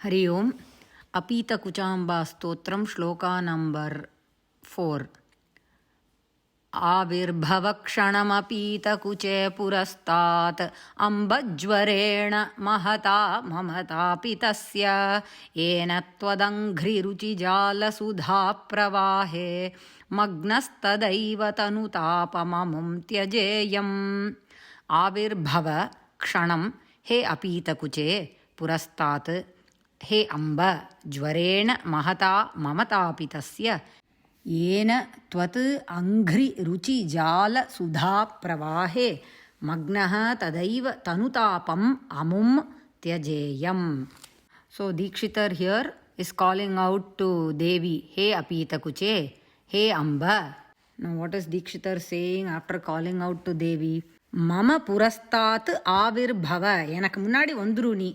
हरि ओम्. अपीतकुचाम्बास्तोत्रं shloka number 4. आविर्भवक्षणमपीतकुचे पुरस्तात् अम्बज्वरेण महता ममतापि तस्य येन त्वदङ्घ्रिरुचिजालसुधाप्रवाहे मग्नस्तदैव तनुतापममुं त्यजेयम्. आविर्भव क्षणं हे अपीतकुचे पुरस्तात् हे अम्ब ज्वरेण महता ममतापि तस्य येन त्वत् अङ्घ्रिरुचिजालसुधाप्रवाहे मग्नः तदैव तनुतापम् अमुं त्यजेयम्. So Dikshitar here is calling out to Devi, hey Apitakuche, hey Amba. Now what is Dikshitar saying after calling out to Devi? Mama purastat avirbhava, எனக்கு முன்னாடி வந்துரு நீ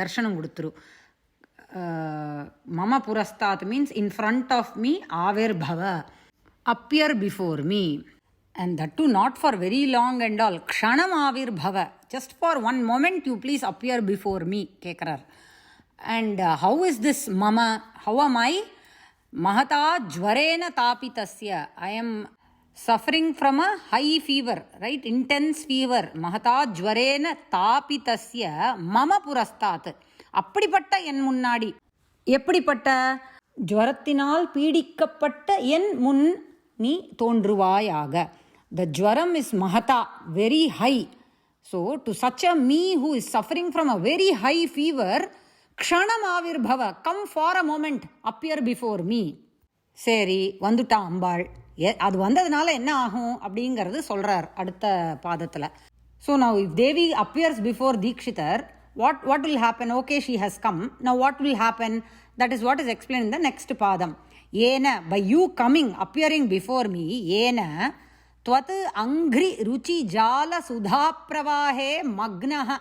தர்ஷனம் கொடுத்துரு. Mama purastat means in front of me, avirbhava, appear before me, and that too not for very long and all. Kshanam avirbhava, just for one moment you please appear before me, kekrar. And how is this mama? How am I? Mahata jvarena tapitasya, I am suffering from a high fever, right? Intense fever. Mahata jvarena tapitasya mama purastat, அப்படிப்பட்ட என் முன்னாடி. எப்படிப்பட்ட? ஜுவரத்தினால் பீடிக்கப்பட்ட என் முன் நீ தோன்றுவாயாக. The jwaram is mahata, very high. So to such a me who is suffering from a very high fever, kshanam avirbhava, come for a moment, appear before me. சரி, வந்துட்டா அம்பாள். அது வந்ததுனால என்ன ஆகும் அப்படிங்கிறது சொல்றார் அடுத்த பாதத்தில். So now if Devi appears before Dikshitar, what will happen? Okay, she has come. Now what will happen? That is what is explained in the next padam. Yena, by you coming, appearing before me, yena tvat anghri ruchi jala sudha pravahe magnaha.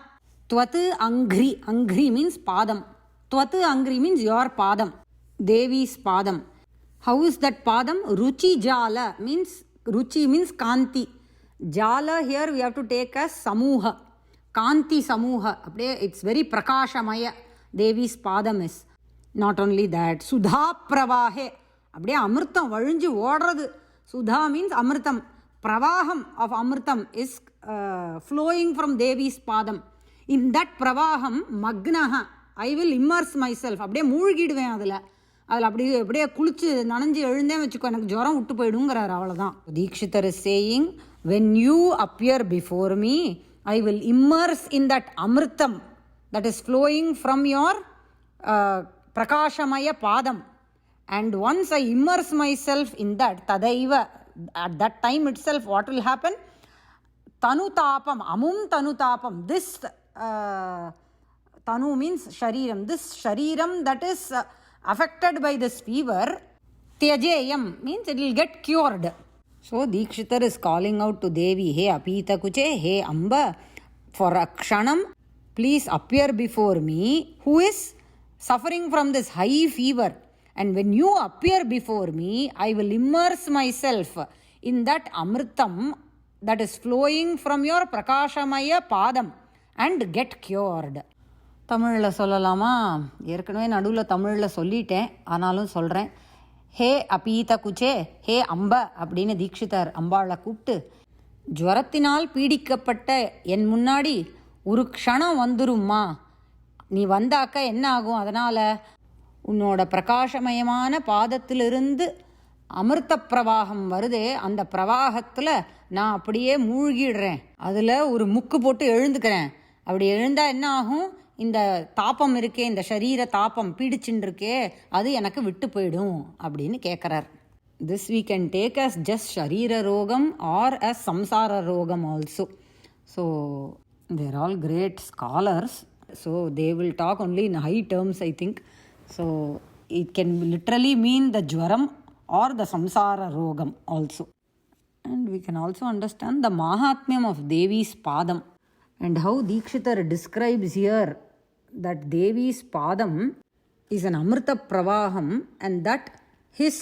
Tvat anghri means padam. Tvat angri means your padam, Devi's padam. How is that padam? Ruchi jala means, ruchi means kanti. Jala here we have to take as samuha, kanti samuha. It's very prakashamaya. Devi's padam is. Not only that, sudha pravahe, அப்படியே அமிர்தம் வழிஞ்சு ஓடுறது. Sudha means amritam. Pravaham of amritam is flowing from Devi's padam. In that pravaham, magnaha, I will immerse myself. அப்படியே மூழ்கிடுவேன் அதில் அப்படியே குளிச்சு நனைஞ்சு எழுந்தே வச்சுக்கோ, எனக்கு ஜுரம் விட்டு போயிடுங்கிறார். அவ்வளோதான். Dikshitar is saying, when you appear before me, I will immerse in that amritam that is flowing from your prakashamaya padam. And once I immerse myself in that, tadaiva, at that time itself what will happen? Tanutapam, amum tanutapam. This tanu means shariram. This shariram that is affected by this fever, tyajeyam means it will get cured. So Dikshitar is calling out to Devi, hey Apita Kuche, hey Amba, for a kshanam, please appear before me, who is suffering from this high fever. And when you appear before me, I will immerse myself in that amritam that is flowing from your prakashamaya padam and get cured. தமிழில் சொல்லலாமா? ஏற்கனவே நடுவில் தமிழில் சொல்லிட்டேன், ஆனாலும் சொல்கிறேன். ஹே அப்பீத குச்சே, ஹே அம்ப அப்படின்னு தீக்ஷிதர் அம்பாளை கூப்பிட்டு, ஜுவரத்தினால் பீடிக்கப்பட்ட என் முன்னாடி ஒரு க்ஷணம் வந்துரும்மா, நீ வந்தாக்க என்ன ஆகும்? அதனால் உன்னோட பிரகாசமயமான பாதத்திலிருந்து அமிர்த பிரவாகம் வருதே, அந்த பிரவாகத்தில் நான் அப்படியே மூழ்கிடுறேன், அதில் ஒரு முக்கு போட்டு எழுந்துக்கிறேன். அப்படி எழுந்தால் என்ன ஆகும்? இந்த தாப்பம் இருக்கே, இந்த சரீர தாப்பம் பீடிச்சுன்னு இருக்கே, அது எனக்கு விட்டு போயிடும் அப்படின்னு கேட்குறார். This we can take as just சரீர ரோகம் or as samsara ரோகம் also. So they are all great scholars, so they will talk only in high terms, I think. So it can literally mean the jwaram or the samsara rogam also. And we can also understand the mahatmyam of Devi's padam and how Dikshitar describes here that Devi's padam is an amrita pravaham and that his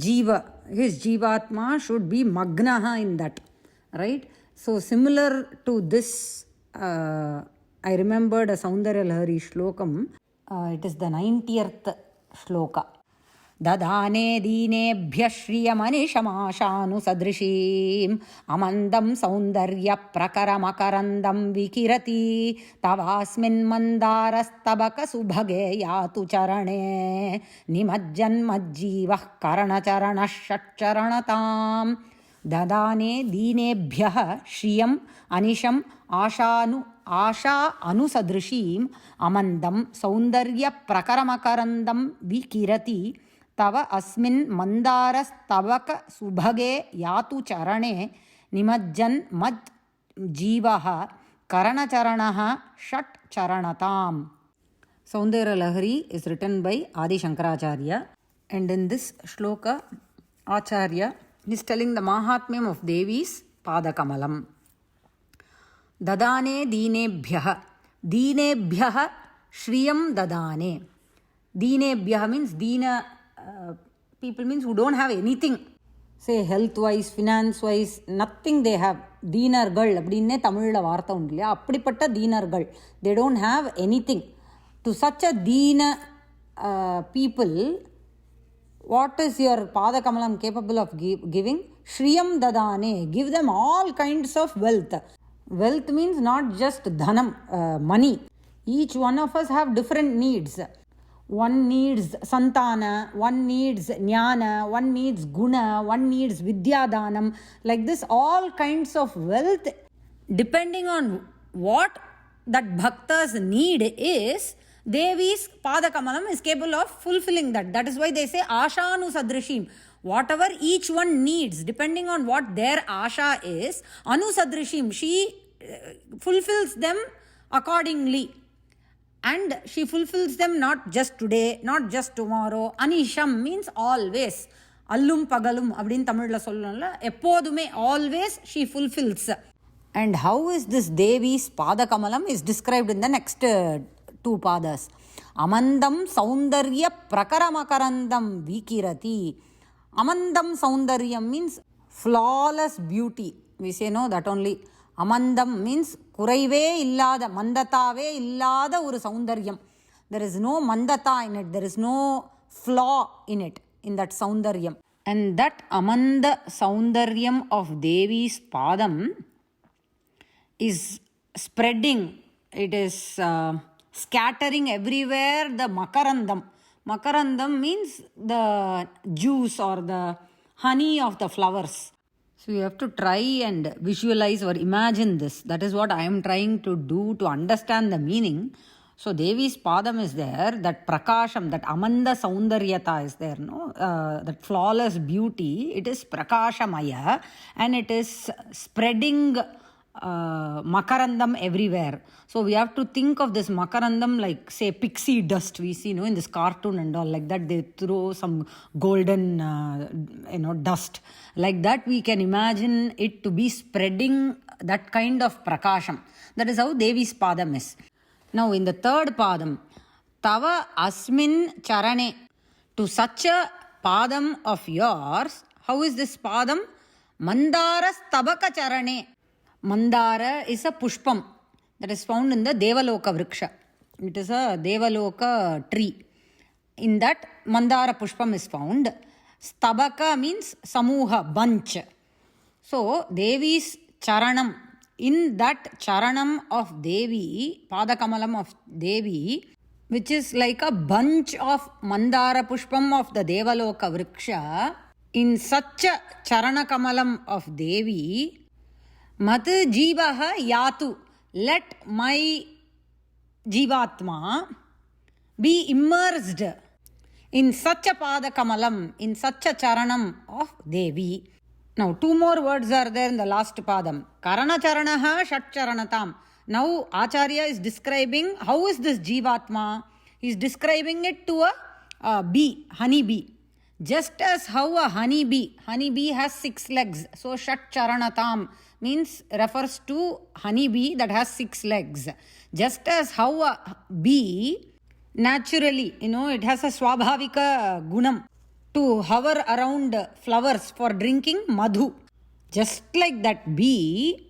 jivatma should be magnaha in that, right? So similar to this, I remembered a Saundarya Lahari shlokam It is the 90th shloka. ददाने दीनेभ्यः श्रियमनिशमाशानुसदृशीम् अमन्दं सौन्दर्यप्रकरमकरन्दं विकिरति तवास्मिन्मन्दारस्तबकसुभगे यातु चरणे निमज्जन्मज्जीवः करणचरणः षट्चरणताम् ददाने दीनेभ्यः श्रियम् अनिशम् आशा अनुसदृशीम् अमन्दं सौन्दर्यप्रकरमकरन्दं विकिरति तव अस्मिन् मन्दारस्तबक सुभगे यातु चरणे निमज्जन् मत् जीवः करणचरणः षट् चरणताम्. Saundarya Lahari is written by Adi Shankaracharya, and in this shloka Acharya is telling the Mahatmyam of Devi's Padakamalam. Dadane Dinebhyah Shriyam Dadane. Dinebhyah means Dina people means who don't have anything. Say health wise, finance wise, nothing they have. Deenargal அப்படின்னே தமிழில் வார்த்தை உண்டு இல்லையா, அப்படிப்பட்ட தீனர்கள். They don't have anything. To such a deena people, what is your Padakamalam capable of giving? Shriyam Dadane. Give them all kinds of wealth. Wealth means not just dhanam, money. Each one of us have different needs. One needs santana, one needs jnana, one needs guna, one needs vidyadanam. Like this, all kinds of wealth, depending on what that bhakta's need is, Devi's Padakamalam is capable of fulfilling that. That is why they say Ashanu Sadrishim. Whatever each one needs, depending on what their Asha is, Anu Sadrishim, she fulfills them accordingly. And she fulfills them not just today, not just tomorrow. Anisham means always. Allum pagalum அப்படின் தமிழில் சொல்லணும்ல, எப்போதுமே always she fulfills. And how is this Devi's Padakamalam is described in the next two padas. Amandam Saundarya Prakaramakarandam Vikirati. Amandam Saundaryam means flawless beauty. We say no, that only. Amandam means குறைவே இல்லாத, மந்ததாவே இல்லாத ஒரு சௌந்தர்யம். There is no mandata in it. There is no flaw in it, in that saundaryam. And that amanda saundaryam of Devi's Padam is spreading. It is scattering everywhere the makarandam. Makarandam means the juice or the honey of the flowers. So you have to try and visualize or imagine this. That is what I am trying to do to understand the meaning. So Devi's Padam is there, that prakasham, that amanda saundaryata is there, no? That flawless beauty, it is prakashamaya and it is spreading makarandam everywhere. So we have to think of this makarandam like, say, pixie dust we see, in this cartoon and all, like that they throw some golden dust. Like that we can imagine it to be spreading that kind of prakasham. That is how Devi's Padam is. Now in the third Padam, Tava Asmin Charane. To such a Padam of yours, how is this Padam? Mandara Stabaka Charane. Mandara is a pushpam that is found in the Devaloka Vriksha. It is a Devaloka tree. In that, Mandara pushpam is found. Stabaka means samuha, bunch. So, Devi's charanam. In that charanam of Devi, Padakamalam of Devi, which is like a bunch of Mandara pushpam of the Devaloka Vriksha, in such a charanakamalam of Devi, Mat Jivaha Yatu, let my Jivatma be immersed in such a Padakamalam, in such a Charanam of Devi. Now, two more words are there in the last Padam. Karana Charanaha Shat Charanatam. Now, Acharya is describing how is this Jivatma. He is describing it to a bee, honey bee. Just as how a honey bee has 6 legs. So, Shat Charanatam means refers to honey bee that has 6 legs. Just as how a bee naturally, it has a swabhavika gunam to hover around flowers for drinking madhu. Just like that bee,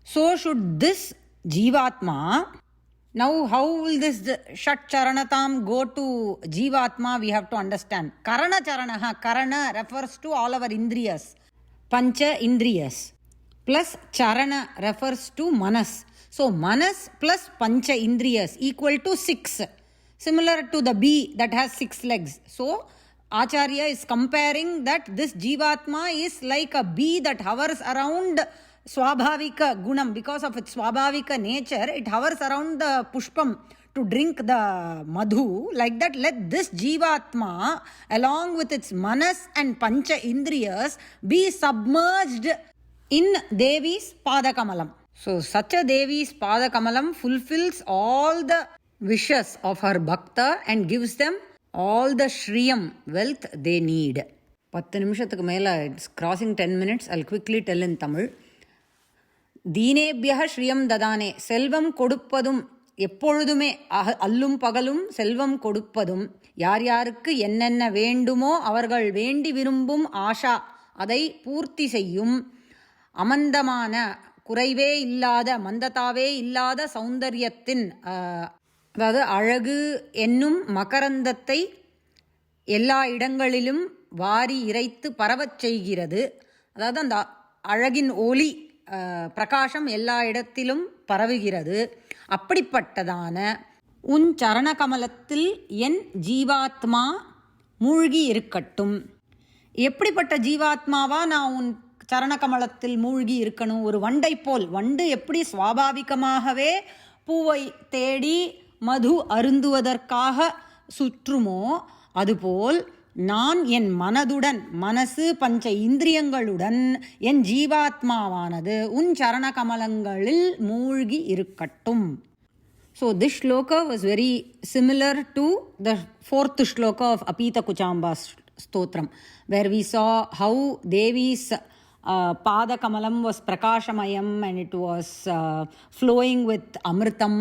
so should this Jivatma Now, how will this Shat Charanatam go to Jivatma? We have to understand. Karana Charanaha. Karana refers to all our Indriyas. Pancha Indriyas. Plus Charana refers to Manas. So, Manas plus Pancha Indriyas equal to 6. Similar to the bee that has 6 legs. So, Acharya is comparing that this Jivatma is like a bee that hovers around Swabhavika Gunam. Because of its Swabhavika nature, it hovers around the Pushpam to drink the Madhu. Like that, let this Jivatma, along with its Manas and Pancha Indriyas, be submerged in Devi's Padakamalam. So, such a Devi's Padakamalam fulfills all the wishes of her Bhakta and gives them all the Shriyam, wealth they need. 10 நிமிஷத்துக்கு மேலே, it's crossing 10 minutes. I'll quickly tell in Tamil. தீனேபியக ஸ்ரீயம் ததானே, செல்வம் கொடுப்பதும் எப்பொழுதுமே அல்லும் பகலும் செல்வம் கொடுப்பதும் யார் யாருக்கு என்னென்ன வேண்டுமோ அவர்கள் வேண்டி விரும்பும் ஆஷா அதை பூர்த்தி செய்யும் அமந்தமான குறைவே இல்லாத மந்ததாவே இல்லாத சௌந்தரியத்தின் அதாவது அழகு என்னும் மகரந்தத்தை எல்லா இடங்களிலும் வாரி இறைத்து பரவச் செய்கிறது. அதாவது அந்த அழகின் ஒளி பிரகாசம் எல்லா இடத்திலும் பரவுகிறது. அப்படிப்பட்டதான உன் சரண கமலத்தில் என் ஜீவாத்மா மூழ்கி இருக்கட்டும். எப்படிப்பட்ட ஜீவாத்மாவா நான் உன் சரண கமலத்தில் மூழ்கி இருக்கணும்? ஒரு வண்டை போல். வண்டு எப்படி சுவாபாவிகமாகவே பூவை தேடி மது அருந்துவதற்காக சுற்றுமோ அதுபோல் நான் என் மனதுடன், மனசு பஞ்ச இந்திரியங்களுடன் என் ஜீவாத்மாவானது உன் சரண கமலங்களில் மூழ்கி இருக்கட்டும். So this shloka was very similar to the 4th shloka of Apita Kuchamba Stotram, where we saw how Devi's Pada Kamalam was Prakashamayam and it was flowing with Amritam,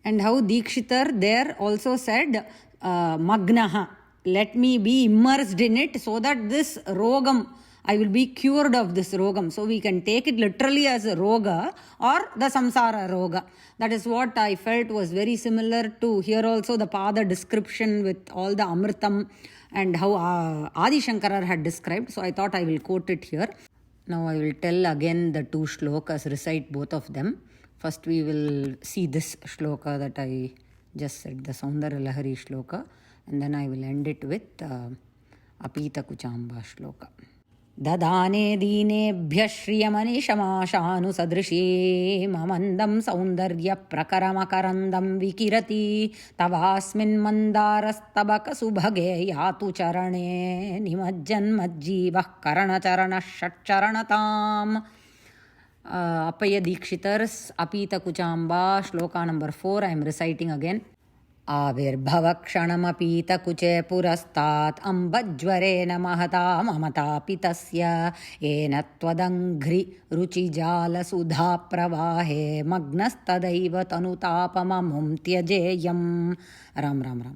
and how Dikshitar there also said Magnaha, let me be immersed in it so that this rogam, I will be cured of this rogam. So we can take it literally as a roga or the samsara roga. That is what I felt was very similar to here also the Pada description with all the Amritam and how Adi Shankara had described. So I thought I will quote it here. Now I will tell again the 2 shlokas, recite both of them. First we will see this shloka that I just said, the Saundara Lahari shloka, and then I will end it with Apita Kuchamba shloka. Dadane deenebhya shriyamanishamaashanusadrishi mamandam saundarya prakaramakarandam vikirati tavasmin mandarastabaka subhage yatu charane nimajjan majjivah karanacharana shatcharanatam. Appaya Dikshitar's Apita Kuchamba shloka number 4 I am reciting again. आविर्भवक्षणमपीत Kuche पुरस्तात् अम्बज्वरेण महता ममतापितस्य येन त्वदङ्घ्रि रुचिजालसुधाप्रवाहे मग्नस्तदैव तनुतापममुं त्यजेयम्. राम राम राम.